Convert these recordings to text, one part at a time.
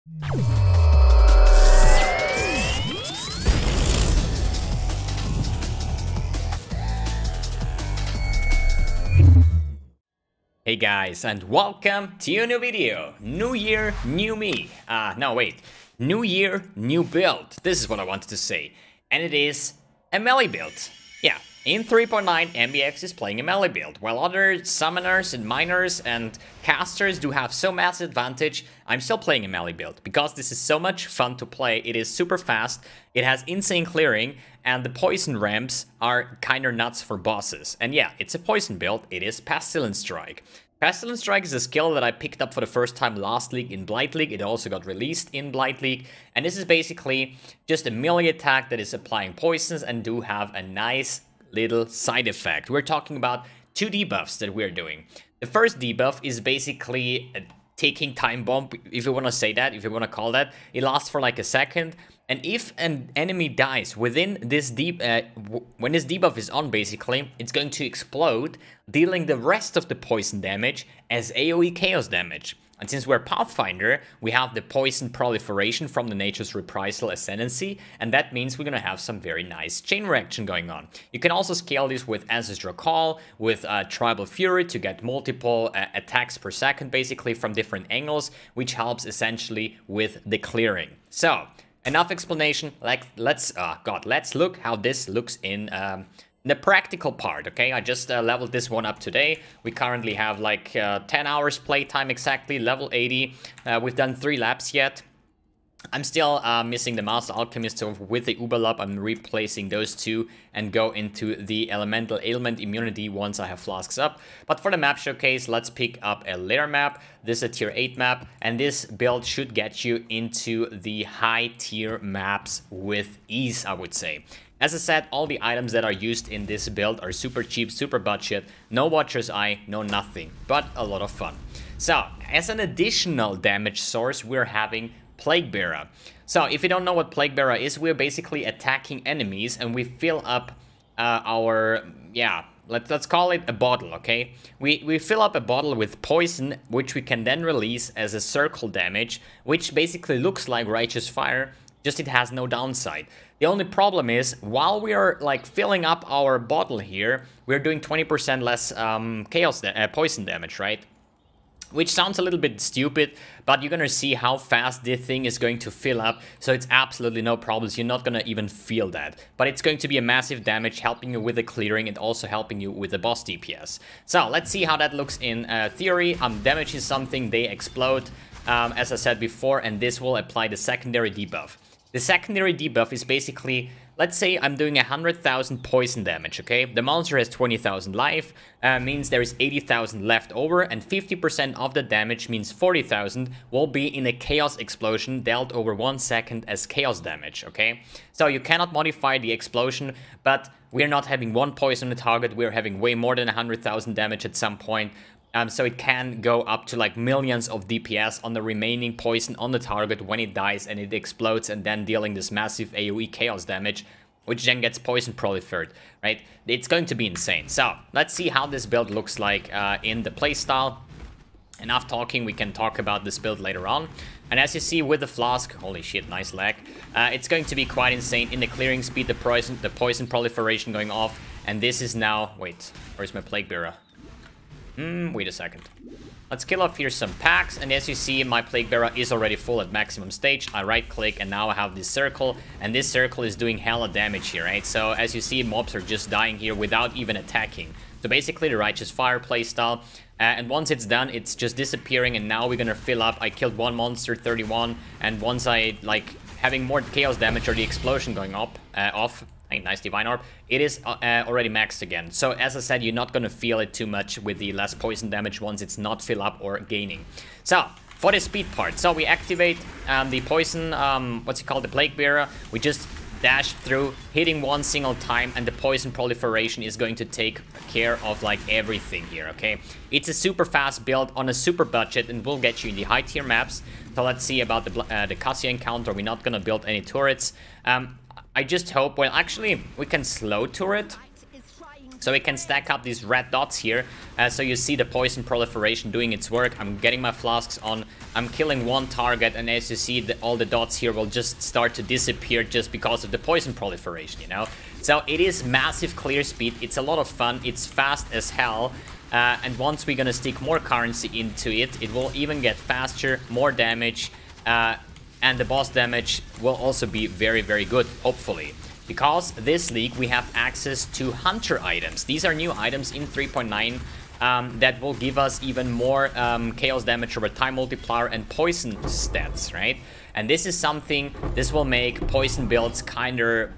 Hey guys, and welcome to a new video. New year, new me. No wait. New year, new build. This is what I wanted to say. And it is a melee build. Yeah, in 3.9, mbX is playing a melee build. While other summoners and miners and casters do have so massive advantage, I'm still playing a melee build. Because this is so much fun to play, it is super fast, it has insane clearing, and the poison ramps are kinda nuts for bosses. And yeah, it's a poison build, it is Pestilent Strike. Pestilent Strike is a skill that I picked up for the first time last league in Blight League. It also got released in Blight League. And this is basically just a melee attack that is applying poisons and do have a nice little side effect. We're talking about two debuffs that we're doing. The first debuff is basically a taking time bomb, if you want to say that, if you want to call that. It lasts for like a second. And if an enemy dies within this when this debuff is on, basically, it's going to explode, dealing the rest of the poison damage as AoE chaos damage. And since we're Pathfinder, we have the poison proliferation from the Nature's Reprisal Ascendancy, and that means we're gonna have some very nice chain reaction going on. You can also scale this with Ancestral Call, with Tribal Fury to get multiple attacks per second, basically from different angles, which helps essentially with the clearing. So, enough explanation. Let's look how this looks in the practical part, okay? I just leveled this one up today. We currently have like 10 hours playtime exactly, level 80. We've done 3 laps yet. I'm still missing the Master Alchemist, so with the Uber Lab, I'm replacing those two and go into the Elemental Ailment Immunity once I have Flasks up. But for the map showcase, let's pick up a layer map. This is a tier 8 map, and this build should get you into the high tier maps with ease, I would say. As I said, all the items that are used in this build are super cheap, super budget, no Watcher's Eye, no nothing, but a lot of fun. So, as an additional damage source, we're having Plague Bearer. So, if you don't know what Plague Bearer is, we're basically attacking enemies and we fill up let's call it a bottle, okay? We fill up a bottle with poison, which we can then release as a circle damage, which basically looks like Righteous Fire, just it has no downside. The only problem is, while we are like filling up our bottle here, we're doing 20% less poison damage, right? Which sounds a little bit stupid, but you're gonna see how fast this thing is going to fill up, so it's absolutely no problems. You're not gonna even feel that. But it's going to be a massive damage, helping you with the clearing and also helping you with the boss DPS. So let's see how that looks in theory. Damage is something, they explode, as I said before, and this will apply the secondary debuff. The secondary debuff is basically, let's say I'm doing 100,000 poison damage, okay? The monster has 20,000 life, means there is 80,000 left over, and 50% of the damage means 40,000 will be in a chaos explosion dealt over 1 second as chaos damage, okay? So you cannot modify the explosion, but we're not having 1 poison on the target, we're having way more than 100,000 damage at some point. So it can go up to like millions of DPS on the remaining poison on the target when it dies and it explodes, and then dealing this massive AoE chaos damage, which then gets poison prolifered, right? It's going to be insane. So let's see how this build looks like in the playstyle. Enough talking, we can talk about this build later on. And as you see with the Flask, holy shit, nice lag. It's going to be quite insane in the clearing speed, the poison proliferation going off. And this is now, wait, where's my Plague Bearer? Wait a second. Let's kill off here some packs, and as you see, my Plague Bearer is already full at maximum stage. I right click and now I have this circle, and this circle is doing hella damage here, right? So as you see, mobs are just dying here without even attacking. So basically the Righteous Fire playstyle, and once it's done, it's just disappearing, and now we're gonna fill up. I killed 1 monster, 31, and once I like having more chaos damage or the explosion going off, nice Divine Orb, it is already maxed again. So as I said, you're not gonna feel it too much with the less poison damage once it's not fill up or gaining. So for the speed part, so we activate the poison, what's it called, the Plague Bearer. We just dash through, hitting 1 single time, and the poison proliferation is going to take care of like everything here, okay? It's a super fast build on a super budget and will get you in the high tier maps. So let's see about the Cassia encounter. We're not gonna build any turrets. I just hope, well, actually, we can slow turret. So we can stack up these red dots here, so you see the poison proliferation doing its work. I'm getting my flasks on, I'm killing one target, and as you see, all the dots here will just start to disappear just because of the poison proliferation, you know? So it is massive clear speed, it's a lot of fun, it's fast as hell, and once we're gonna stick more currency into it, it will even get faster, more damage, and the boss damage will also be very, very good, hopefully. Because this league we have access to hunter items. These are new items in 3.9 that will give us even more chaos damage over time multiplier and poison stats, right? And this is something, this will make poison builds kinda,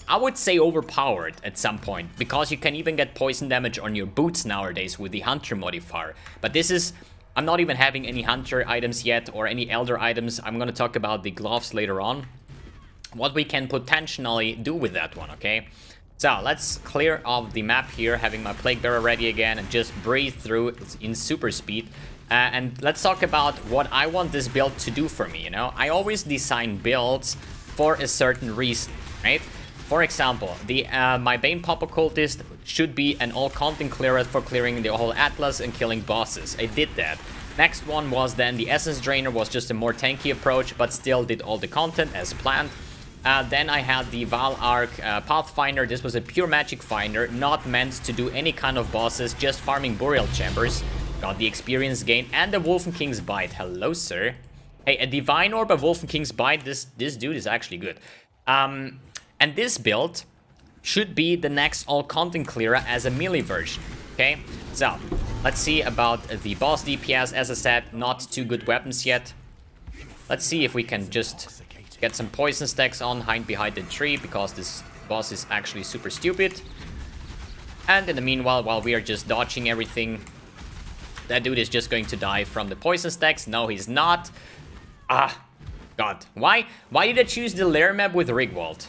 I would say, overpowered at some point, because you can even get poison damage on your boots nowadays with the hunter modifier. But this is, I'm not even having any hunter items yet or any elder items. I'm gonna talk about the gloves later on, what we can potentially do with that one, okay? So let's clear off the map here, having my Plague Bearer ready again, and just breathe through in super speed. And let's talk about what I want this build to do for me, you know? I always design builds for a certain reason, right? For example, my Bane Pop Occultist should be an all-content clearer for clearing the whole Atlas and killing bosses. I did that. Next one was then the Essence Drainer, was just a more tanky approach, but still did all the content as planned. Then I had the Val Arc Pathfinder. This was a pure magic finder, not meant to do any kind of bosses, just farming burial chambers. Got the experience gain and the Wolfen King's Bite. Hello, sir. Hey, a Divine Orb of Wolfen King's Bite. This dude is actually good. And this build should be the next all-content clearer as a melee version. Okay, so let's see about the boss DPS. As I said, not too good weapons yet. Let's see if we can just get some poison stacks on, hide behind the tree, because this boss is actually super stupid. And in the meanwhile, while we are just dodging everything, that dude is just going to die from the poison stacks. No, he's not. Ah, God. Why did I choose the lair map with Rigwald?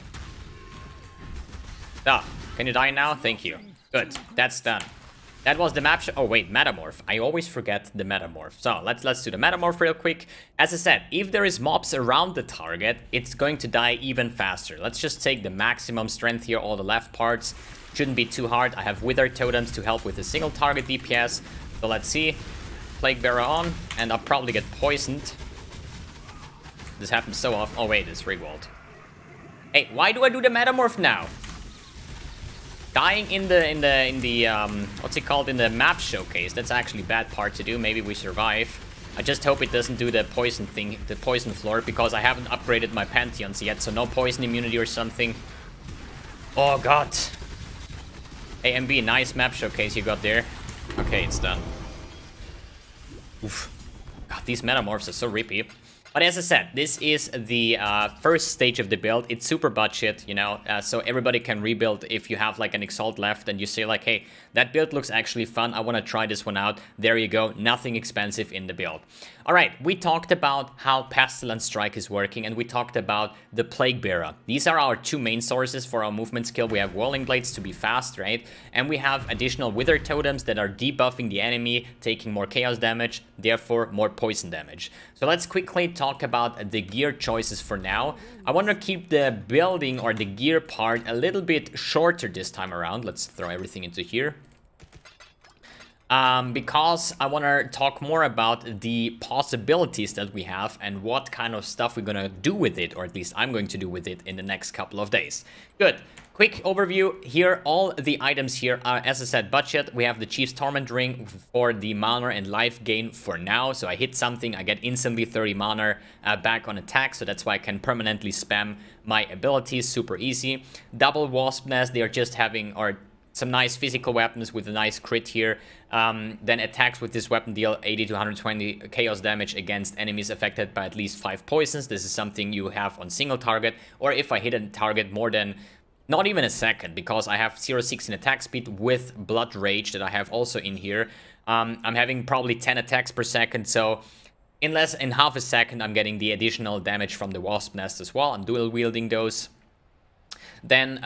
Ah, can you die now? Thank you. Good, that's done. That was the map. Oh wait, Metamorph. I always forget the Metamorph. So let's do the Metamorph real quick. As I said, if there is mobs around the target, it's going to die even faster. Let's just take the maximum strength here, all the left parts. Shouldn't be too hard. I have Wither Totems to help with the single target DPS. So let's see. Plague Bearer on, and I'll probably get poisoned. This happens so often. Oh wait, it's Rigwald. Hey, why do I do the Metamorph now? Dying in the what's it called, in the map showcase, that's actually a bad part to do. Maybe we survive. I just hope it doesn't do the poison thing, the poison floor, because I haven't upgraded my Pantheons yet, so no poison immunity or something. Oh god. Hey MB, nice map showcase you got there. Okay, it's done. Oof. God, these Metamorphs are so rippy. But as I said, this is the first stage of the build. It's super budget, you know, so everybody can rebuild. If you have like an Exalt left and you say like, hey, that build looks actually fun, I want to try this one out. There you go, nothing expensive in the build. All right, we talked about how Pestilent Strike is working, and we talked about the Plague Bearer. These are our two main sources for our movement skill. We have Whirling Blades to be fast, right? And we have additional Wither Totems that are debuffing the enemy, taking more chaos damage, therefore more poison damage. So let's quickly talk about the gear choices for now. I want to keep the building or the gear part a little bit shorter this time around. Let's throw everything into here. Because I want to talk more about the possibilities that we have and what kind of stuff we're gonna do with it, or at least I'm going to do with it in the next couple of days. Good. Quick overview here. All the items here are, as I said, budget. We have the Chief's Torment Ring for the mana and life gain for now. So I hit something, I get instantly 30 mana back on attack. So that's why I can permanently spam my abilities super easy. Double Wasp Nest, they are just having, or some nice physical weapons with a nice crit here. Then attacks with this weapon deal 80 to 120 chaos damage against enemies affected by at least 5 poisons. This is something you have on single target, or if I hit a target more than not even a second, because I have 0.6 in attack speed with Blood Rage that I have also in here. I'm having probably 10 attacks per second, so in half a second I'm getting the additional damage from the Wasp Nest as well. I'm dual wielding those. Then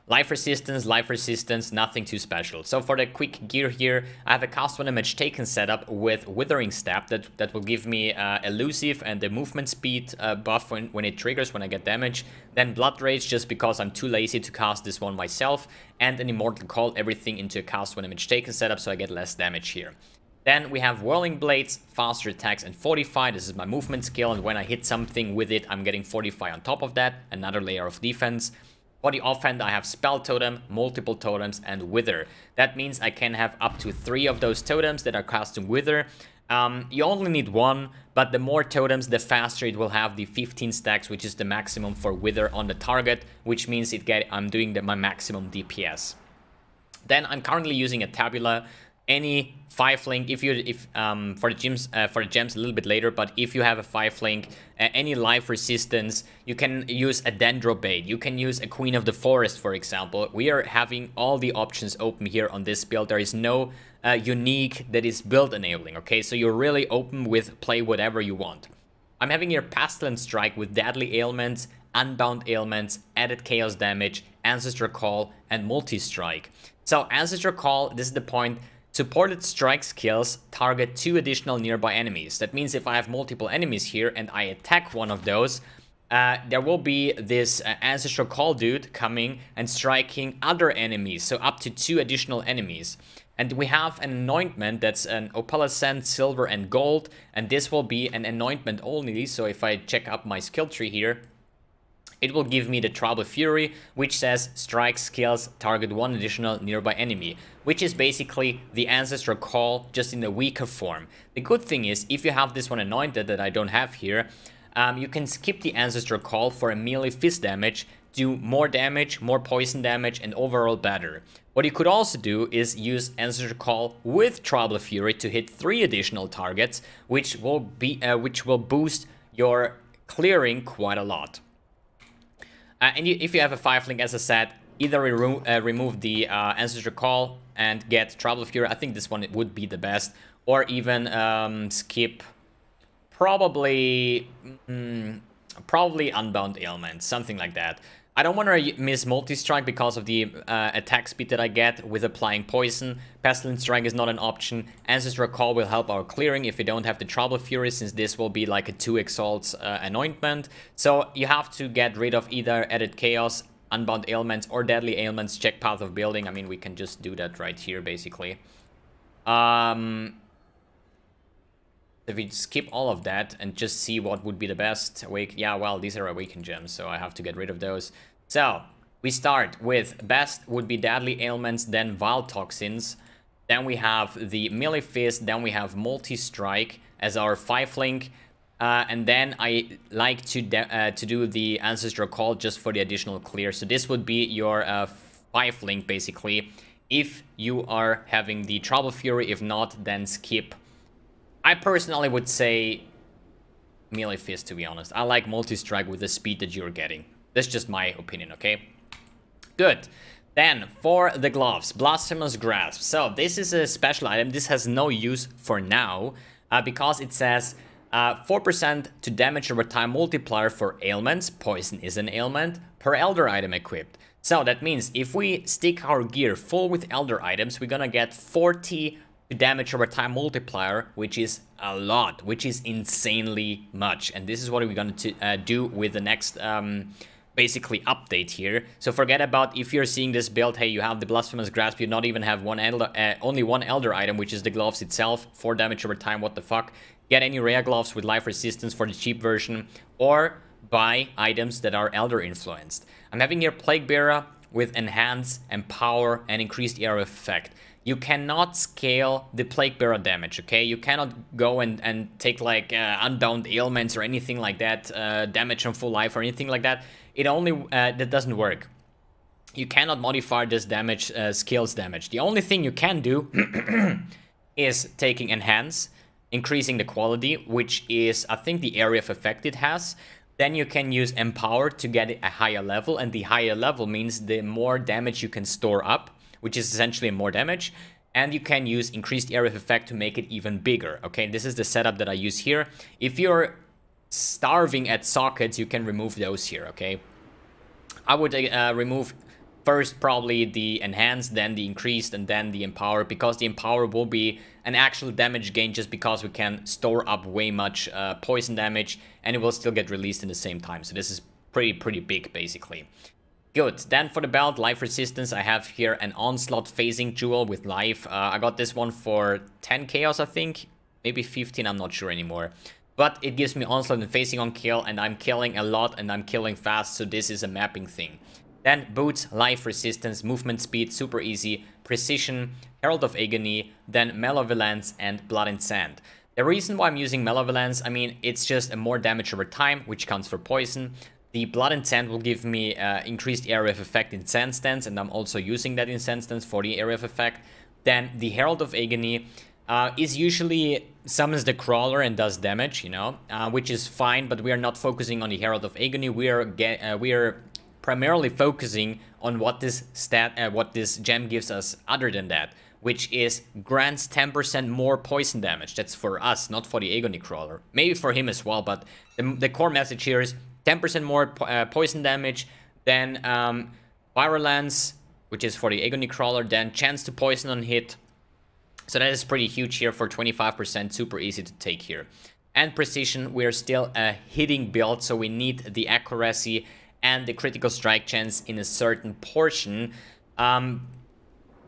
Life resistance, nothing too special. So for the quick gear here, I have a cast when damage taken setup with Withering Stab that will give me elusive and the movement speed buff when it triggers when I get damage. Then Blood Rage just because I'm too lazy to cast this one myself. And an Immortal Call, everything into a cast when damage taken setup so I get less damage here. Then we have Whirling Blades, faster attacks, and Fortify. This is my movement skill, and when I hit something with it, I'm getting Fortify on top of that, another layer of defense. For the offhand, I have Spell Totem, multiple totems, and Wither. That means I can have up to 3 of those totems that are casting Wither. You only need 1, but the more totems, the faster it will have the 15 stacks, which is the maximum for Wither on the target, which means I'm doing my maximum DPS. Then I'm currently using a Tabula. Any 5-link, for the gems a little bit later, but if you have a 5-link, any life resistance, you can use a Dendrobate, you can use a Queen of the Forest, for example. We are having all the options open here on this build. There is no unique that is build enabling, okay? So you're really open with play whatever you want. I'm having here Pestilent Strike with Deadly Ailments, Unbound Ailments, added Chaos Damage, Ancestor Call, and Multi-Strike. So Ancestor Call, this is the point. Supported strike skills target 2 additional nearby enemies. That means if I have multiple enemies here and I attack one of those, there will be this Ancestral Call dude coming and striking other enemies, so up to 2 additional enemies. And we have an anointment that's an opalescent, silver, and gold, and this will be an anointment only. So if I check up my skill tree here, it will give me the Tribal Fury, which says strike skills target 1 additional nearby enemy, which is basically the Ancestral Call just in a weaker form. The good thing is, if you have this one anointed that I don't have here, you can skip the Ancestral Call for a melee fist damage, do more damage, more poison damage, and overall better. What you could also do is use Ancestral Call with Tribal Fury to hit 3 additional targets, which will boost your clearing quite a lot. And if you have a 5-link, as I said, either remove the Ancestral Call and get Tribal Fury. I think this one would be the best. Or even skip probably Unbound Ailment, something like that. I don't want to miss Multi-Strike because of the attack speed that I get with applying poison. Pestilent Strike is not an option. Ancestral Call will help our clearing if you don't have the Tribal Fury, since this will be like a 2 Exalts anointment. So you have to get rid of either Added Chaos, Unbound Ailments, or Deadly Ailments. Check Path of Building. I mean, we can just do that right here, basically. If we skip all of that and just see what would be the best yeah, well, these are Awakened Gems, so I have to get rid of those. So we start with best would be Deadly Ailments, then Vile Toxins, then we have the Melee Fist, then we have Multi-Strike as our 5-link, and then I like to do the Ancestral Call just for the additional clear. So this would be your 5-link basically, if you are having the Tribal Fury. If not, then skip. I personally would say Melee Fist, to be honest. I like Multi-Strike with the speed that you're getting. That's just my opinion, okay? Good. Then, for the gloves, Blasphemous Grasp. So, this is a special item. This has no use for now, because it says 4% to damage over time multiplier for ailments. Poison is an ailment per Elder item equipped. So, that means if we stick our gear full with Elder items, we're gonna get 40 to damage over time multiplier, which is a lot, which is insanely much. And this is what we're going to do with the next basically update here. So forget about if you're seeing this build, hey, you have the Blasphemous Grasp, you not even have one elder, only one Elder item, which is the gloves itself, 4 damage over time, what the fuck. Get any rare gloves with life resistance for the cheap version, or buy items that are Elder influenced. I'm having here Plague Bearer with Enhance, Empower, and Increased Area of Effect. You cannot scale the Plague Bearer damage, okay? You cannot go and take like Unbound Ailments or anything like that, damage on full life or anything like that. It only, that doesn't work. You cannot modify this damage, skills damage. The only thing you can do is taking Enhance, increasing the quality, which is, I think, the area of effect it has. Then you can use Empower to get a higher level, and the higher level means the more damage you can store up, which is essentially more damage, and you can use Increased Area of Effect to make it even bigger, okay? This is the setup that I use here. If you're starving at sockets, you can remove those here, okay? I would remove First, probably the enhanced, then the increased, and then the empower, because the empower will be an actual damage gain just because we can store up way much poison damage, and it will still get released in the same time. So this is pretty big, basically. Good. Then for the belt, life resistance, I have here an onslaught phasing jewel with life. I got this one for 10 chaos, I think. Maybe 15, I'm not sure anymore. But it gives me onslaught and phasing on kill, and I'm killing a lot, and I'm killing fast, so this is a mapping thing. Then boots, life resistance, movement speed, super easy, precision, Herald of Agony, then Malevolence, and Blood and Sand. The reason why I'm using Malevolence, I mean, it's just a more damage over time, which counts for poison. The Blood and Sand will give me increased area of effect in Sand Stance, and I'm also using that in Sand Stance for the area of effect. Then the Herald of Agony is usually summons the crawler and does damage, you know, which is fine, but we are not focusing on the Herald of Agony. We are primarily focusing on what this gem gives us other than that, which is grants 10% more poison damage. That's for us, not for the Agony Crawler. Maybe for him as well, but the core message here is 10% more poison damage, then Virulence, which is for the Agony Crawler, then chance to poison on hit. So that is pretty huge here for 25%, super easy to take here. And precision, we're still a hitting build, so we need the accuracy and the critical strike chance in a certain portion.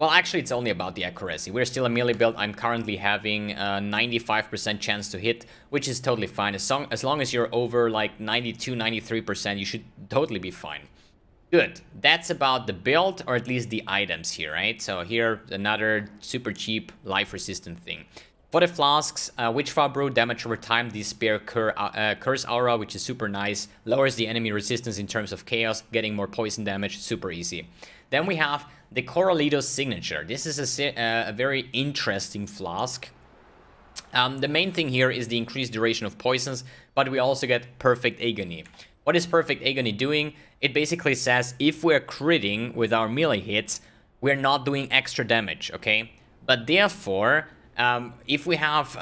Well, actually, it's only about the accuracy. We're still a melee build. I'm currently having a 95% chance to hit, which is totally fine. As long as you're over like 92, 93%, you should totally be fine. Good. That's about the build, or at least the items here, right? So here, another super cheap life-resistant thing. For the flasks, Witchfire Brew, damage over time, Despair Curse Aura, which is super nice. Lowers the enemy resistance in terms of chaos, getting more poison damage, super easy. Then we have the Corralitos Signature. This is a very interesting flask. The main thing here is the increased duration of poisons, but we also get Perfect Agony. What is Perfect Agony doing? It basically says if we're critting with our melee hits, we're not doing extra damage, okay? But therefore, if we have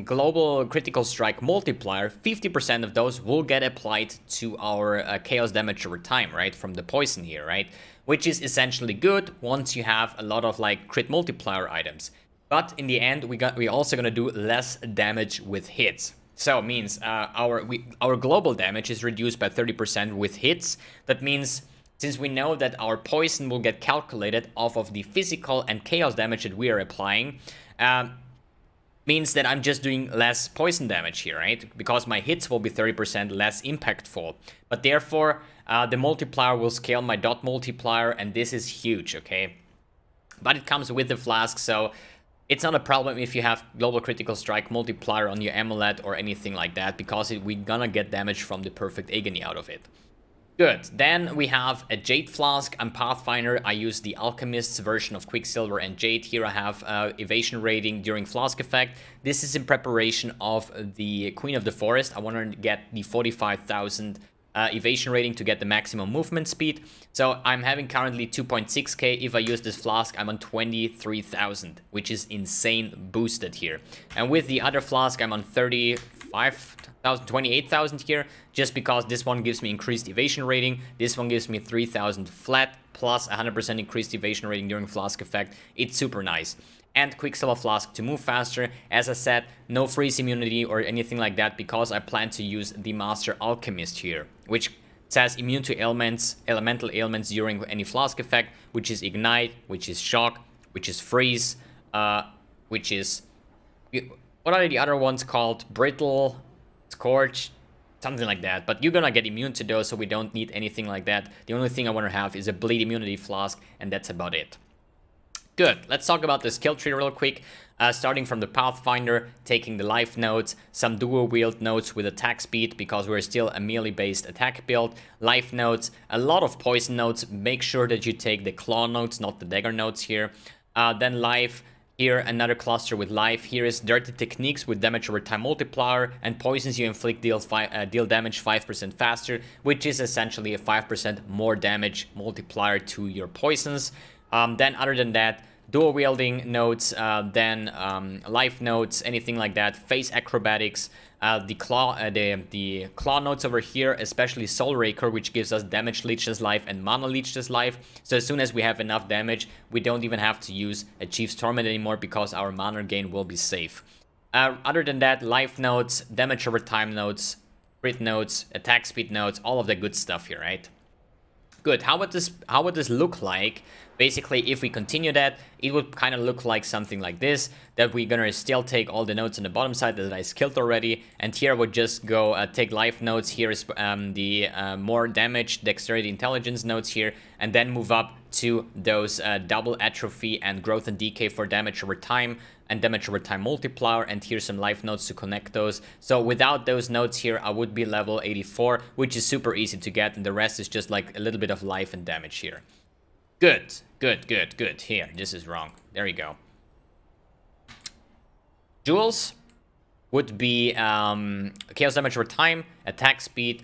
global critical strike multiplier, 50% of those will get applied to our chaos damage over time, right? From the poison here, right? Which is essentially good once you have a lot of like crit multiplier items. But in the end, we're also gonna do less damage with hits. So it means our global damage is reduced by 30% with hits. That means since we know that our poison will get calculated off of the physical and chaos damage that we are applying, means that I'm just doing less poison damage here, right? Because my hits will be 30% less impactful. But therefore, the multiplier will scale my dot multiplier, and this is huge, okay? But it comes with the flask, so it's not a problem if you have global critical strike multiplier on your amulet or anything like that, because we're gonna get damage from the Perfect Agony out of it. Good. Then we have a Jade Flask. I'm Pathfinder. I use the Alchemist's version of Quicksilver and Jade. Here I have evasion rating during Flask effect. This is in preparation of the Queen of the Forest. I want to get the 45,000 evasion rating to get the maximum movement speed. So I'm having currently 2.6k. If I use this flask, I'm on 23,000, which is insane boosted here. And with the other flask, I'm on 35,000, 28,000 here, just because this one gives me increased evasion rating. This one gives me 3,000 flat plus 100% increased evasion rating during flask effect. It's super nice. And Quicksilver Flask to move faster. As I said, no freeze immunity or anything like that, because I plan to use the Master Alchemist here, which says immune to ailments, elemental ailments during any flask effect, which is Ignite, which is Shock, which is Freeze, which is... what are the other ones called? Brittle, Scorch, something like that. But you're gonna get immune to those, so we don't need anything like that. The only thing I want to have is a Bleed Immunity Flask, and that's about it. Good. Let's talk about the skill tree real quick. Starting from the Pathfinder, taking the life nodes, some dual wield nodes with attack speed, because we're still a melee based attack build. Life nodes, a lot of poison nodes. Make sure that you take the claw nodes, not the dagger nodes here. Then life. Here, another cluster with life. Here is dirty techniques with damage over time multiplier, and poisons you inflict deal damage 5% faster, which is essentially a 5% more damage multiplier to your poisons. Then other than that, dual wielding nodes, then life nodes, anything like that. Face acrobatics, the claw notes over here, especially Soul Raker, which gives us damage leechless life and mana leechless life. So as soon as we have enough damage, we don't even have to use a Chief's Torment anymore because our mana gain will be safe. Other than that, life notes, damage over time notes, crit notes, attack speed notes, all of the good stuff here, right? Good. How would this look like? Basically, if we continue that, it would kind of look like something like this, that we're gonna still take all the notes on the bottom side that I skilled already, and here I would just go take life notes. Here is the more damage, dexterity, intelligence notes here, and then move up to those double atrophy and growth and decay for damage over time, and damage over time multiplier, and here's some life notes to connect those. So without those notes here, I would be level 84, which is super easy to get, and the rest is just like a little bit of life and damage here. Good, good, good, good. Here, this is wrong. There you go. Jewels would be chaos damage over time, attack speed,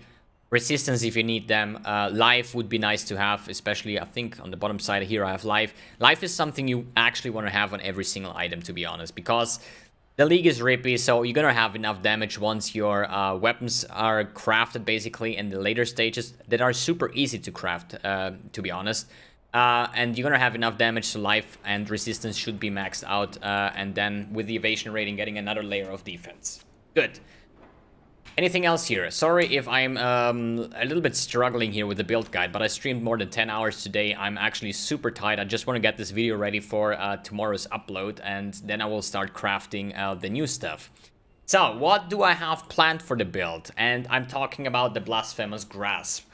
resistance if you need them. Life would be nice to have, especially I think on the bottom side here I have life. Life is something you actually want to have on every single item, to be honest, because the league is rippy, so you're gonna have enough damage once your weapons are crafted, basically in the later stages that are super easy to craft, to be honest. And you're gonna have enough damage, so life and resistance should be maxed out, and then with the evasion rating getting another layer of defense. Good. Anything else here? Sorry if I'm a little bit struggling here with the build guide, but I streamed more than 10 hours today. I'm actually super tired. I just want to get this video ready for tomorrow's upload, and then I will start crafting the new stuff. So, what do I have planned for the build? And I'm talking about the Blasphemous Grasp.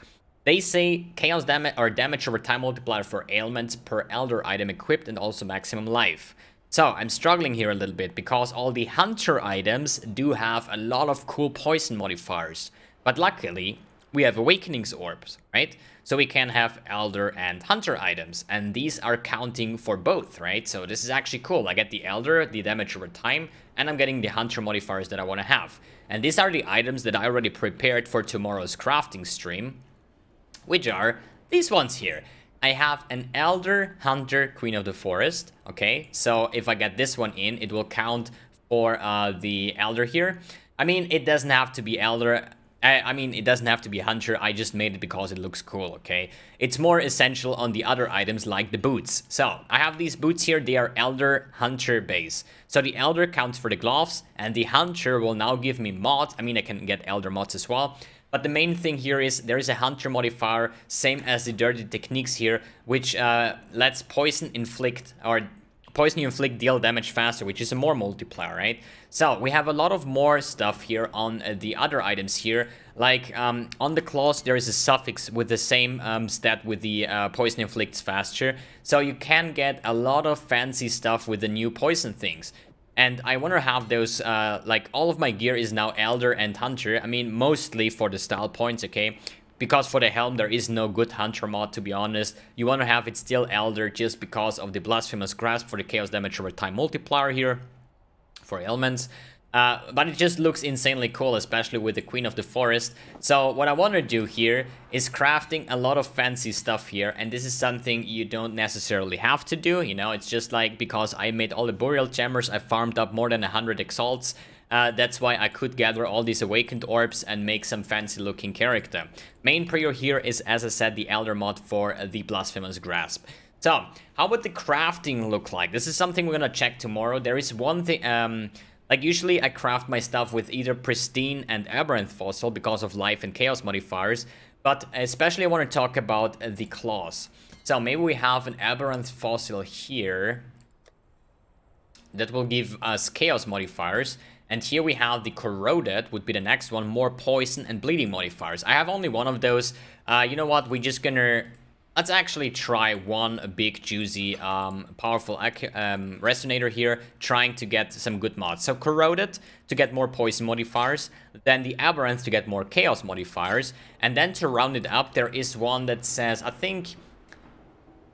They say chaos damage or damage over time multiplier for ailments per elder item equipped, and also maximum life. So I'm struggling here a little bit because all the hunter items do have a lot of cool poison modifiers. But luckily, we have awakenings orbs, right? So we can have elder and hunter items, and these are counting for both, right? So this is actually cool. I get the elder, the damage over time, and I'm getting the hunter modifiers that I want to have. And these are the items that I already prepared for tomorrow's crafting stream, which are these ones here. I have an Elder, Hunter, Queen of the Forest, okay? So if I get this one in, it will count for the Elder here. I mean, it doesn't have to be Elder. I mean, it doesn't have to be Hunter. I just made it because it looks cool, okay? It's more essential on the other items like the boots. So I have these boots here. They are Elder, Hunter base. So the Elder counts for the gloves, and the Hunter will now give me mods. I mean, I can get Elder mods as well. But the main thing here is there is a hunter modifier, same as the dirty techniques here, which lets poison you inflict deal damage faster, which is a more multiplier, right? So we have a lot of more stuff here on the other items here. Like on the claws, there is a suffix with the same stat with the poison inflicts faster. So you can get a lot of fancy stuff with the new poison things. And I want to have those, like, all of my gear is now Elder and Hunter. I mean, mostly for the style points, okay? Because for the helm, there is no good Hunter mod, to be honest. You want to have it still Elder just because of the Blasphemous Grasp for the Chaos Damage over Time multiplier here for ailments. But it just looks insanely cool, especially with the Queen of the Forest. So what I want to do here is crafting a lot of fancy stuff here. And this is something you don't necessarily have to do, you know. It's just like because I made all the Burial Chambers, I farmed up more than 100 Exalts. That's why I could gather all these Awakened Orbs and make some fancy looking character. Main prio here is, as I said, the Elder mod for the Blasphemous Grasp. So, how would the crafting look like? This is something we're gonna check tomorrow. There is one thing... like, usually I craft my stuff with either Pristine and Aberrant Fossil because of life and chaos modifiers, but especially I want to talk about the claws. So maybe we have an Aberrant Fossil here that will give us chaos modifiers, and here we have the Corroded, would be the next one, more poison and bleeding modifiers. I have only one of those. You know what, we're just gonna... Let's actually try one big, juicy, powerful Resonator here, trying to get some good mods. So Corroded to get more poison modifiers, then the Aberrant to get more chaos modifiers, and then to round it up, there is one that says, I think,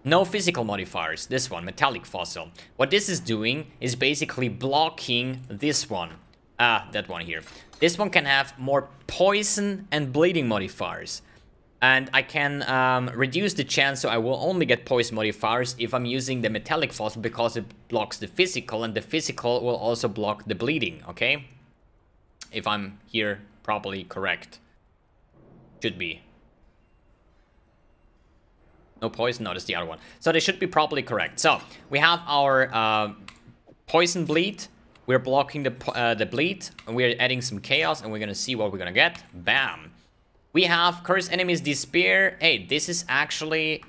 no physical modifiers. This one, Metallic Fossil. What this is doing is basically blocking this one. That one here. This one can have more poison and bleeding modifiers. And I can reduce the chance, so I will only get poison modifiers if I'm using the Metallic Fossil because it blocks the physical, and the physical will also block the bleeding, okay? if I'm here properly correct. Should be. No poison? No, that's the other one. So they should be properly correct. So, we have our poison bleed. We're blocking the bleed. And we're adding some chaos. And we're gonna see what we're gonna get. Bam. We have Cursed Enemies Despair. Hey, this is actually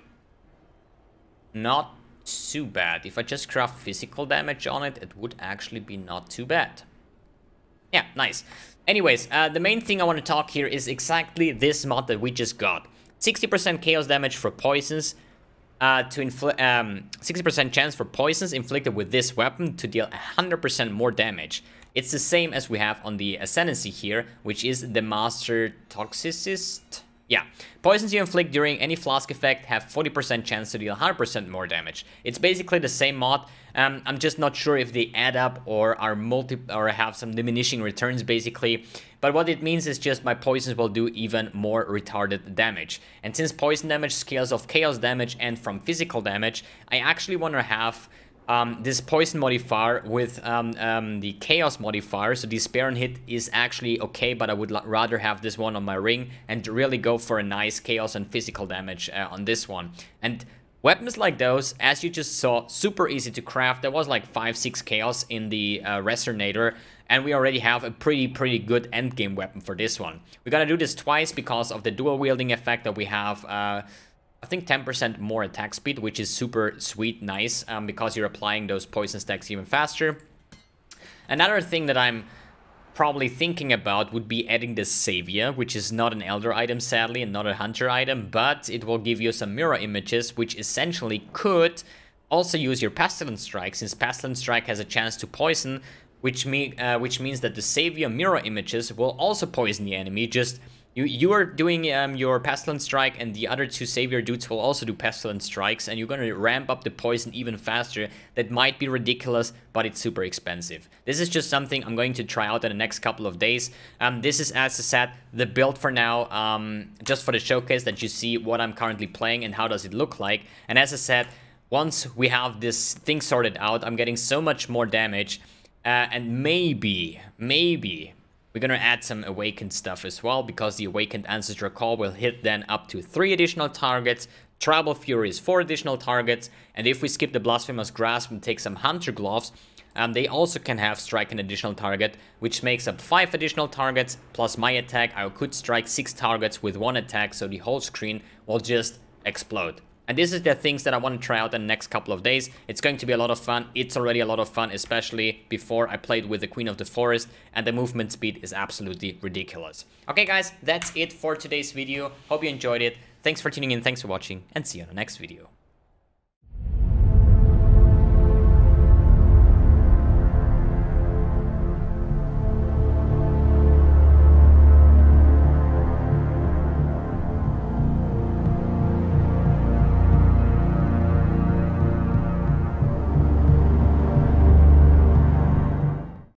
not too bad. If I just craft physical damage on it, it would actually be not too bad. Yeah, nice. Anyways, the main thing I want to talk here is exactly this mod that we just got. 60% chaos damage for poisons, 60% chance for poisons inflicted with this weapon to deal 100% more damage. It's the same as we have on the Ascendancy here, which is the Master Toxicist. Yeah, poisons you inflict during any flask effect have 40% chance to deal 100% more damage. It's basically the same mod. I'm just not sure if they add up or are or have some diminishing returns basically. But what it means is just my poisons will do even more retarded damage. And since poison damage scales off chaos damage and from physical damage, I actually want to have this poison modifier with the chaos modifier. So despair and hit is actually okay, but I would rather have this one on my ring and really go for a nice chaos and physical damage on this one. And weapons like those, as you just saw, super easy to craft. There was like 5-6 chaos in the Resonator, and we already have a pretty good endgame weapon for this one. We're gonna do this twice because of the dual wielding effect that we have. I think 10% more attack speed, which is super sweet, nice, because you're applying those poison stacks even faster. Another thing that I'm probably thinking about would be adding the Savior, which is not an Elder item, sadly, and not a Hunter item, but it will give you some mirror images, which essentially could also use your Pestilent Strike, since Pestilent Strike has a chance to poison, which means that the Savior mirror images will also poison the enemy. Just you are doing your Pestilent Strike, and the other two Savior dudes will also do Pestilent Strikes, and you're going to ramp up the poison even faster. That might be ridiculous, but it's super expensive. This is just something I'm going to try out in the next couple of days. This is, as I said, the build for now, just for the showcase that you see what I'm currently playing and how does it look like. And as I said, once we have this thing sorted out, I'm getting so much more damage, and maybe we're gonna add some Awakened stuff as well, because the Awakened Ancestral Call will hit then up to 3 additional targets, Tribal Fury is 4 additional targets, and if we skip the Blasphemous Grasp and take some Hunter Gloves, they also can have strike an additional target, which makes up 5 additional targets, plus my attack. I could strike 6 targets with 1 attack, so the whole screen will just explode. And this is the things that I want to try out in the next couple of days. It's going to be a lot of fun. It's already a lot of fun, especially before I played with the Queen of the Forest, and the movement speed is absolutely ridiculous. Okay guys, that's it for today's video. Hope you enjoyed it. Thanks for tuning in, thanks for watching, and see you on the next video.